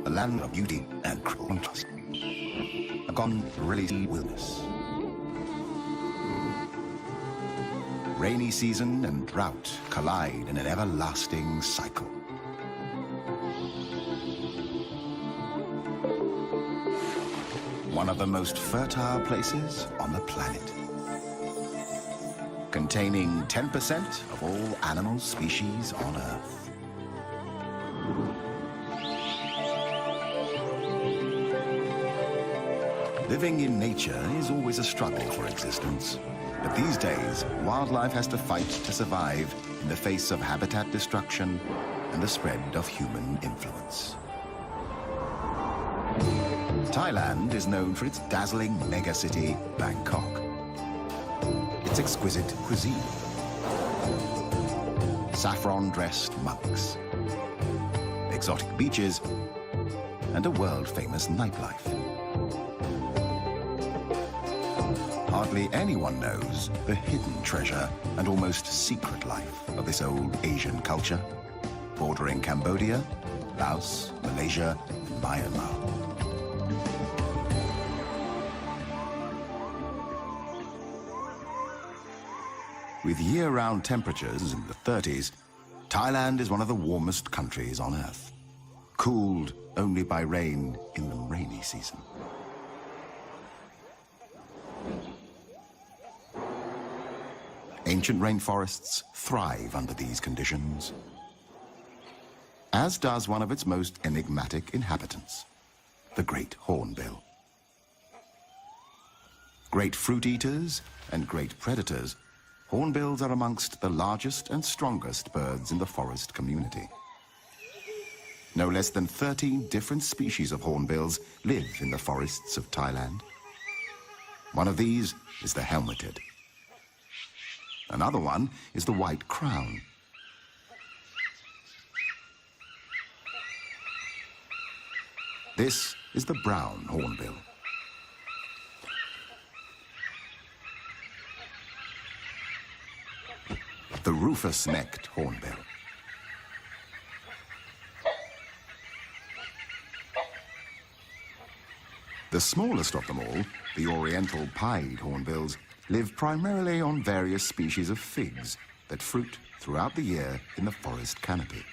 A land of beauty and contrast. A gone really wilderness. Rainy season and drought collide in an everlasting cycle. One of the most fertile places on the planet. Containing 10% of all animal species on Earth. Living in nature is always a struggle for existence. But these days, wildlife has to fight to survive in the face of habitat destruction and the spread of human influence. Thailand is known for its dazzling megacity, Bangkok. Its exquisite cuisine. Saffron-dressed monks. Exotic beaches, and a world-famous nightlife. Hardly anyone knows the hidden treasure and almost secret life of this old Asian culture, bordering Cambodia, Laos, Malaysia, and Myanmar. With year-round temperatures in the 30s, Thailand is one of the warmest countries on Earth, cooled only by rain in the rainy season. Ancient rainforests thrive under these conditions, as does one of its most enigmatic inhabitants, the great hornbill. Great fruit eaters and great predators, hornbills are amongst the largest and strongest birds in the forest community. No less than 13 different species of hornbills live in the forests of Thailand. One of these is the helmeted. Another one is the white crown. This is the brown hornbill. The rufous-necked hornbill. The smallest of them all, the oriental pied hornbills, live primarily on various species of figs that fruit throughout the year in the forest canopy.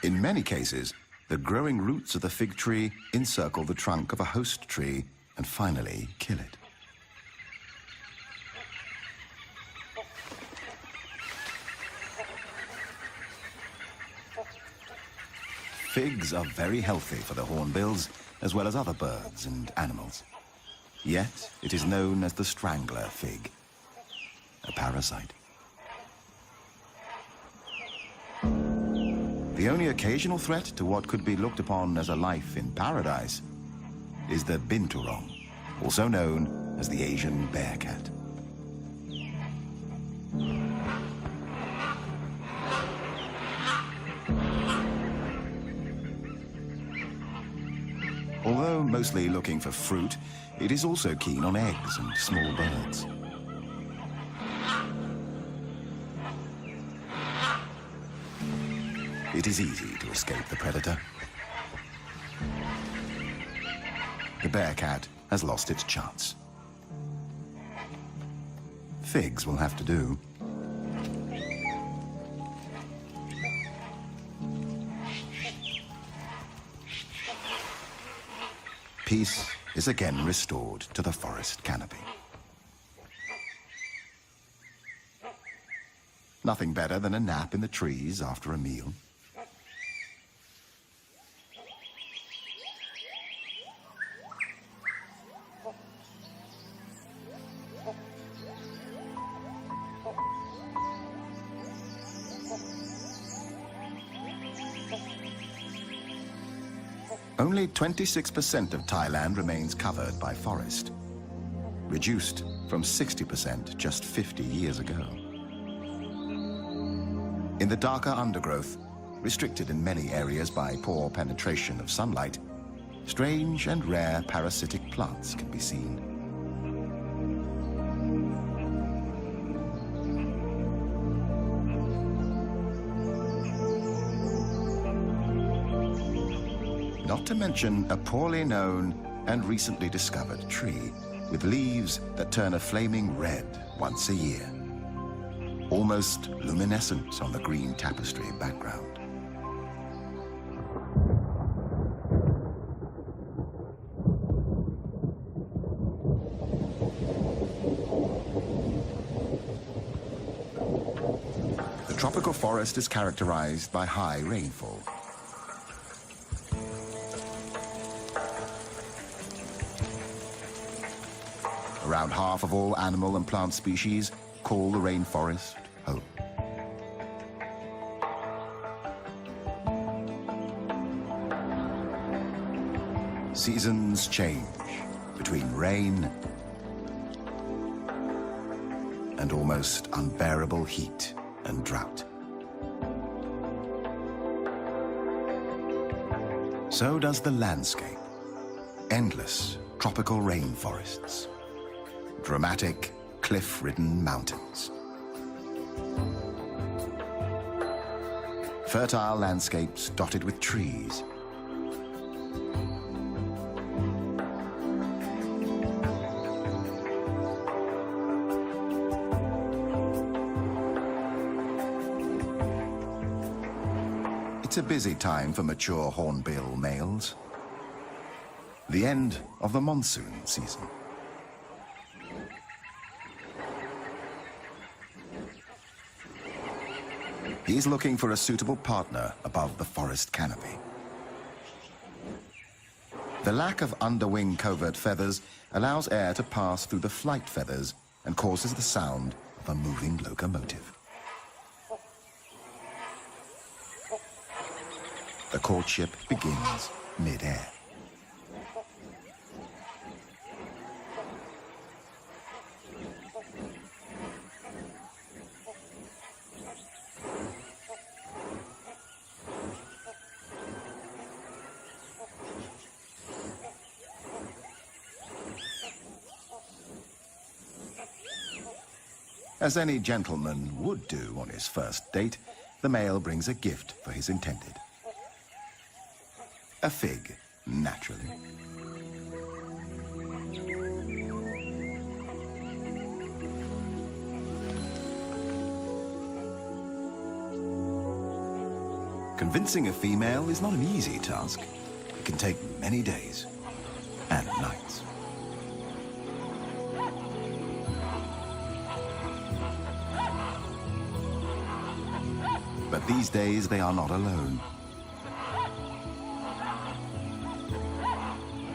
In many cases, the growing roots of the fig tree encircle the trunk of a host tree and finally kill it. Figs are very healthy for the hornbills, as well as other birds and animals. Yet, it is known as the strangler fig, a parasite. The only occasional threat to what could be looked upon as a life in paradise is the binturong, also known as the Asian bear cat. Although mostly looking for fruit, it is also keen on eggs and small birds. It is easy to escape the predator. The bear cat has lost its chance. Figs will have to do. Peace is again restored to the forest canopy. Nothing better than a nap in the trees after a meal. Only 26% of Thailand remains covered by forest, reduced from 60% just 50 years ago. In the darker undergrowth, restricted in many areas by poor penetration of sunlight, strange and rare parasitic plants can be seen. Not to mention a poorly known and recently discovered tree with leaves that turn a flaming red once a year, almost luminescent on the green tapestry background. The tropical forest is characterized by high rainfall. Around half of all animal and plant species call the rainforest home. Seasons change between rain and almost unbearable heat and drought. So does the landscape. Endless tropical rainforests. Dramatic, cliff-ridden mountains. Fertile landscapes dotted with trees. It's a busy time for mature hornbill males. The end of the monsoon season. He's looking for a suitable partner above the forest canopy. The lack of underwing covert feathers allows air to pass through the flight feathers and causes the sound of a moving locomotive. The courtship begins mid-air. As any gentleman would do on his first date, the male brings a gift for his intended. A fig, naturally. Convincing a female is not an easy task. It can take many days and nights. But these days, they are not alone.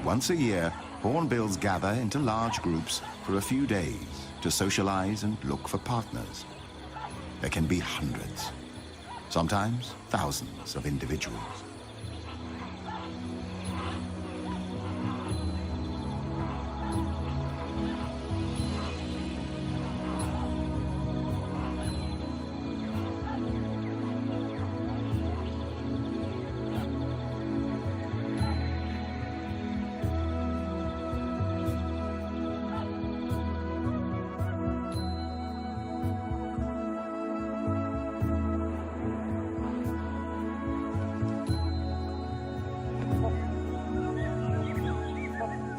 Once a year, hornbills gather into large groups for a few days to socialize and look for partners. There can be hundreds, sometimes thousands of individuals.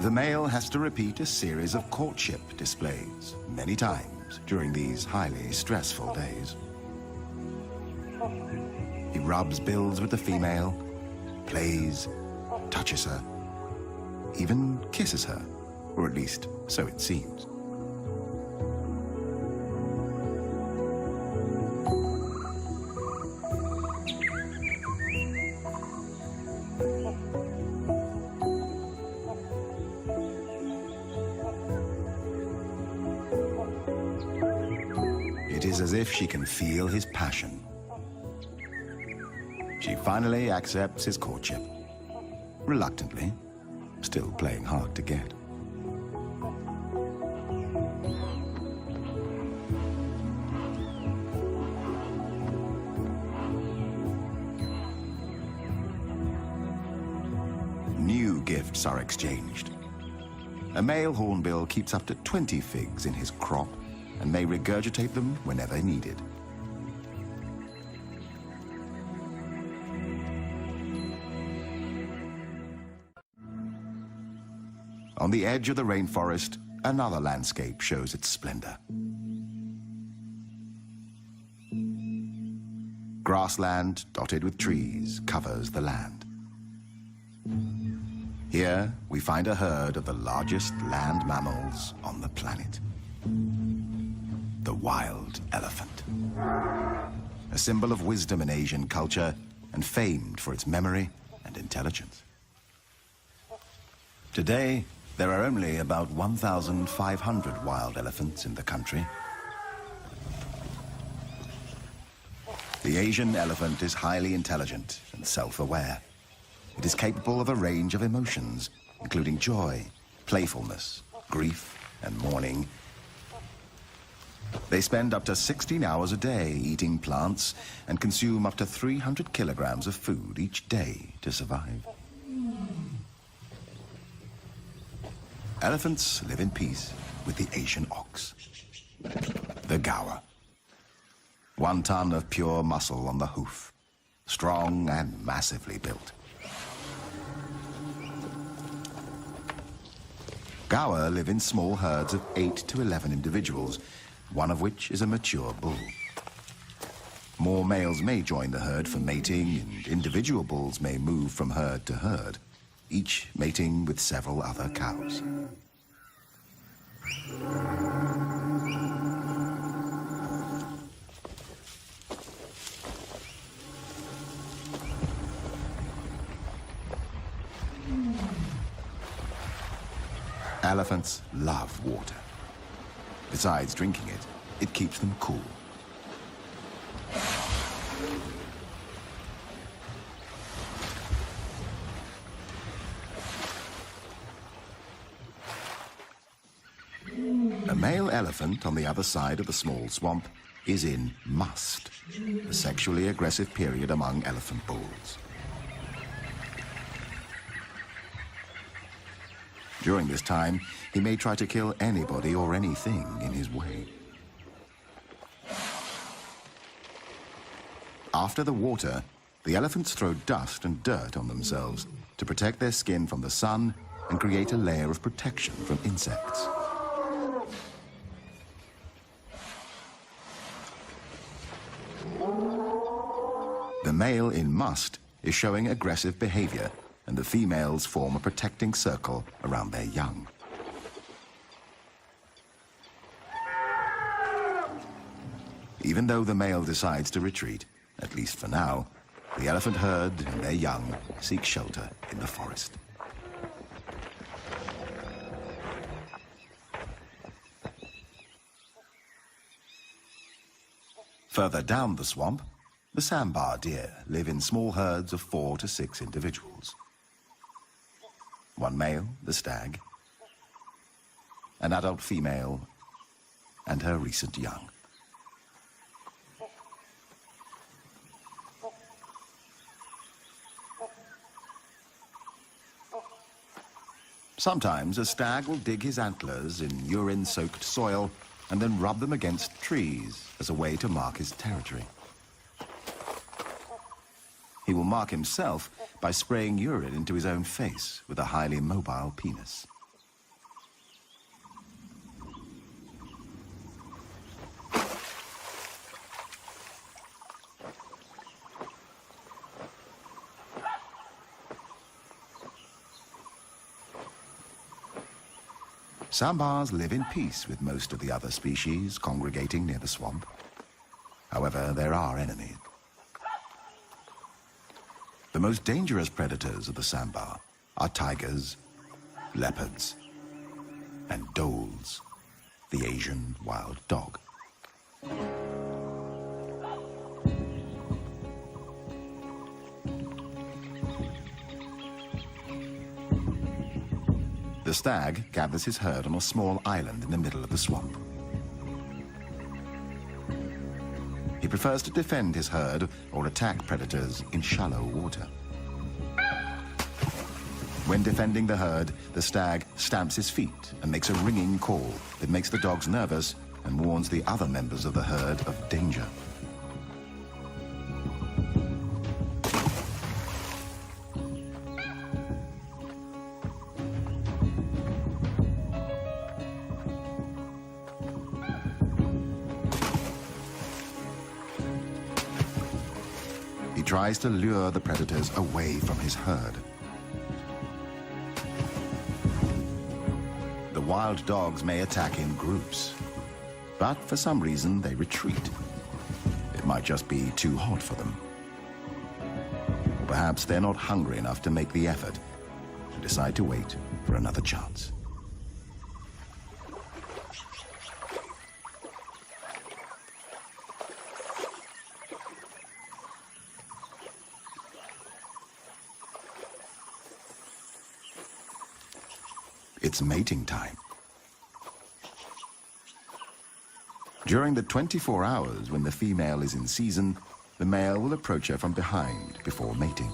The male has to repeat a series of courtship displays many times during these highly stressful days. He rubs bills with the female, plays, touches her, even kisses her, or at least so it seems. It is as if she can feel his passion. She finally accepts his courtship. Reluctantly, still playing hard to get. New gifts are exchanged. A male hornbill keeps up to 20 figs in his crop and may regurgitate them whenever needed. On the edge of the rainforest, another landscape shows its splendor. Grassland dotted with trees covers the land. Here we find a herd of the largest land mammals on the planet. The wild elephant. A symbol of wisdom in Asian culture and famed for its memory and intelligence. Today, there are only about 1,500 wild elephants in the country. The Asian elephant is highly intelligent and self-aware. It is capable of a range of emotions, including joy, playfulness, grief, and mourning. They spend up to 16 hours a day eating plants and consume up to 300 kilograms of food each day to survive. Elephants live in peace with the Asian ox, the gaur. 1 ton of pure muscle on the hoof, strong and massively built. Gaur live in small herds of 8 to 11 individuals, one of which is a mature bull. More males may join the herd for mating, and individual bulls may move from herd to herd, each mating with several other cows. Elephants love water. Besides drinking it, it keeps them cool. A male elephant on the other side of the small swamp is in must, a sexually aggressive period among elephant bulls. During this time, he may try to kill anybody or anything in his way. After the water, the elephants throw dust and dirt on themselves to protect their skin from the sun and create a layer of protection from insects. The male in must is showing aggressive behavior, and the females form a protecting circle around their young. Even though the male decides to retreat, at least for now, the elephant herd and their young seek shelter in the forest. Further down the swamp, the sambar deer live in small herds of 4 to 6 individuals. 1 male, the stag, an adult female, and her recent young. Sometimes a stag will dig his antlers in urine-soaked soil and then rub them against trees as a way to mark his territory. He will mark himself by spraying urine into his own face with a highly mobile penis. Sambars live in peace with most of the other species congregating near the swamp. However, there are enemies. The most dangerous predators of the sambar are tigers, leopards, and dholes, the Asian wild dog. The stag gathers his herd on a small island in the middle of the swamp. He prefers to defend his herd or attack predators in shallow water. When defending the herd, the stag stamps his feet and makes a ringing call that makes the dogs nervous and warns the other members of the herd of danger. He tries to lure the predators away from his herd. The wild dogs may attack in groups, but for some reason they retreat. It might just be too hot for them. Or perhaps they're not hungry enough to make the effort and decide to wait for another chance. It's mating time. During the 24 hours when the female is in season, the male will approach her from behind before mating.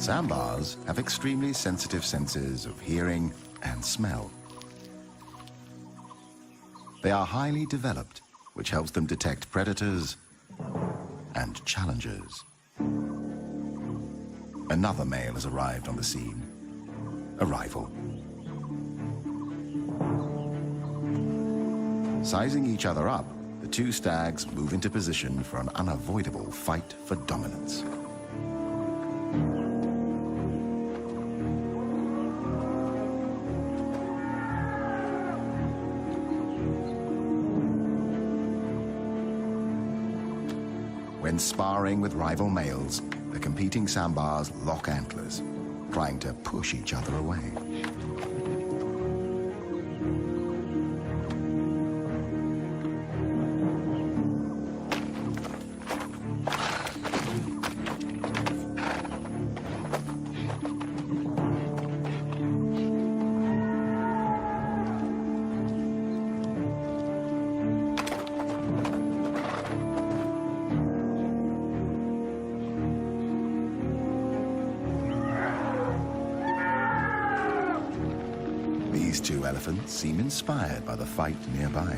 Sambars have extremely sensitive senses of hearing and smell. They are highly developed, which helps them detect predators and challengers. Another male has arrived on the scene, a rival. Sizing each other up, the two stags move into position for an unavoidable fight for dominance. When sparring with rival males, the competing sambars lock antlers, trying to push each other away. These two elephants seem inspired by the fight nearby.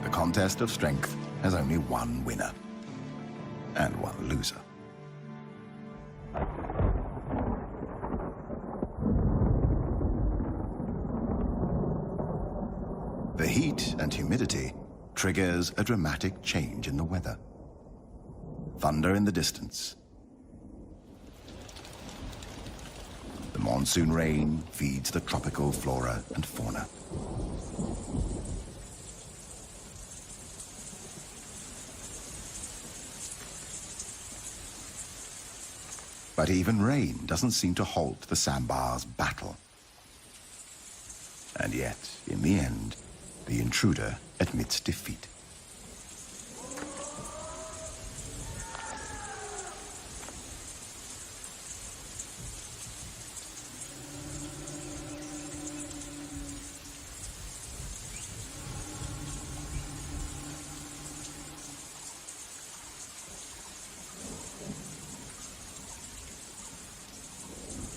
The contest of strength has only one winner and one loser. The heat and humidity triggers a dramatic change in the weather. Thunder in the distance. The monsoon rain feeds the tropical flora and fauna. But even rain doesn't seem to halt the sambars' battle. And yet, in the end, the intruder admits defeat.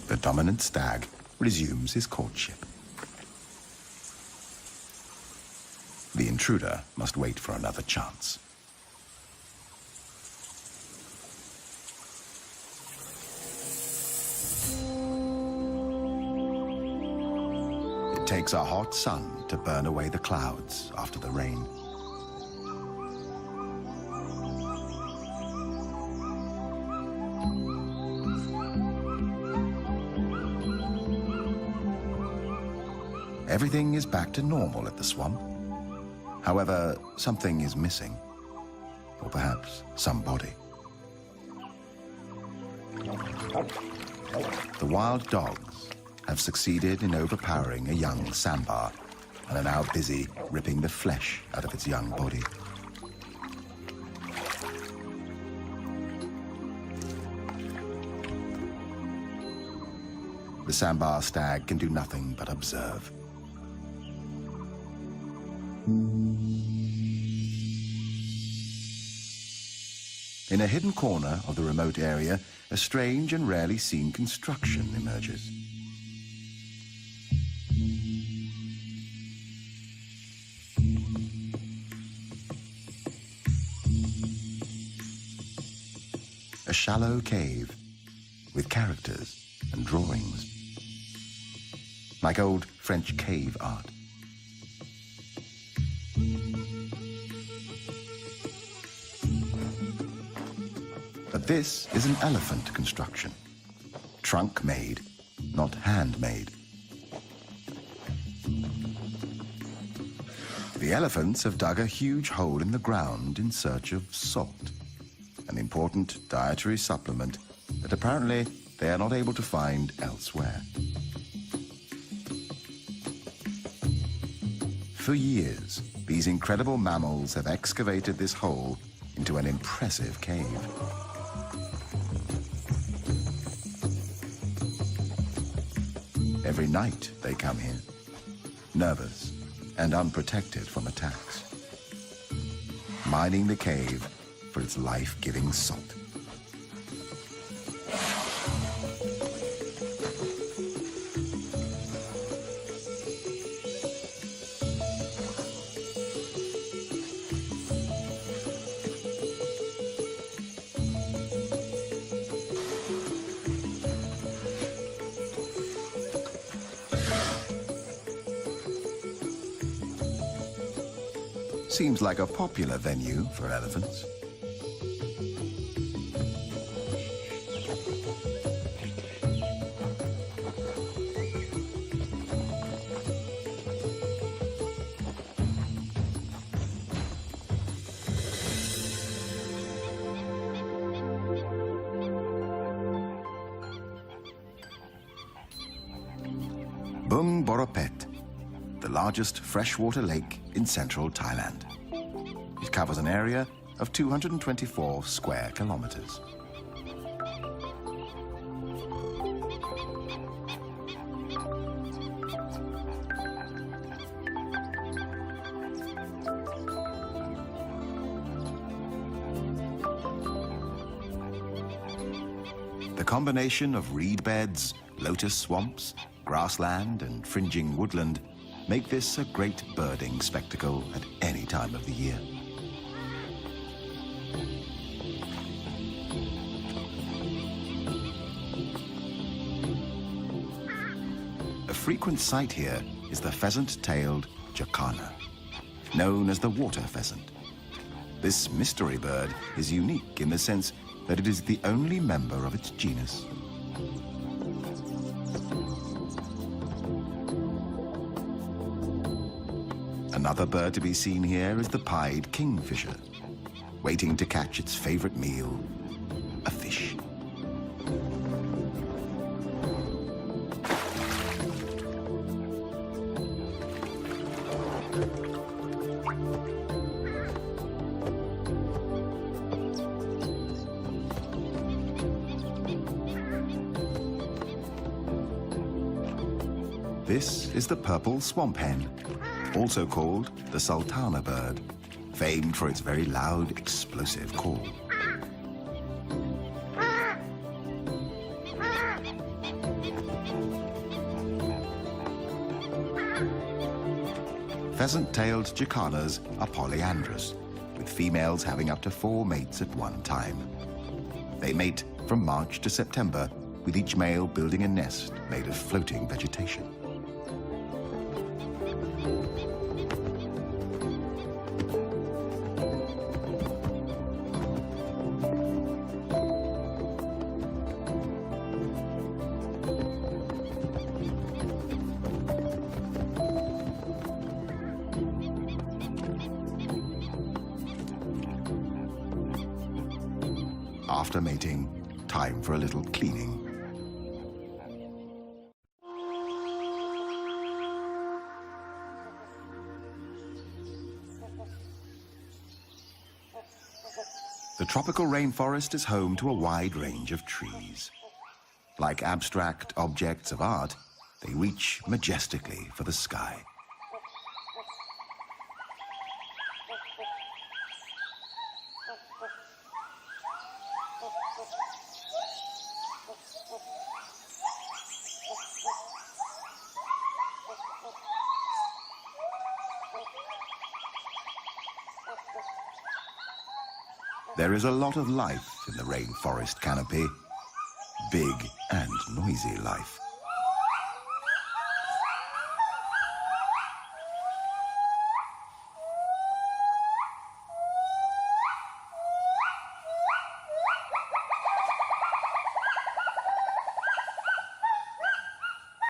The dominant stag resumes his courtship. The intruder must wait for another chance. It takes a hot sun to burn away the clouds after the rain. Everything is back to normal at the swamp. However, something is missing. Or perhaps somebody. The wild dogs have succeeded in overpowering a young sambar and are now busy ripping the flesh out of its young body. The sambar stag can do nothing but observe. In a hidden corner of the remote area, a strange and rarely seen construction emerges. A shallow cave with characters and drawings, like old French cave art. But this is an elephant construction, trunk-made, not handmade. The elephants have dug a huge hole in the ground in search of salt, an important dietary supplement that apparently they are not able to find elsewhere. For years, these incredible mammals have excavated this hole into an impressive cave. Every night they come here, nervous and unprotected from attacks, mining the cave for its life-giving salt. Seems like a popular venue for elephants. Bung Boropet, the largest freshwater lake in central Thailand. It covers an area of 224 square kilometers. The combination of reed beds, lotus swamps, grassland and fringing woodland make this a great birding spectacle at any time of the year. A frequent sight here is the pheasant-tailed jacana, known as the water pheasant. This mystery bird is unique in the sense that it is the only member of its genus. Another bird to be seen here is the pied kingfisher, waiting to catch its favorite meal, a fish. This is the purple swamp hen, also called the sultana bird, famed for its very loud, explosive call. Pheasant-tailed jacanas are polyandrous, with females having up to 4 mates at one time. They mate from March to September, with each male building a nest made of floating vegetation. After mating, time for a little cleaning. The tropical rainforest is home to a wide range of trees. Like abstract objects of art, they reach majestically for the sky. There is a lot of life in the rainforest canopy. Big and noisy life.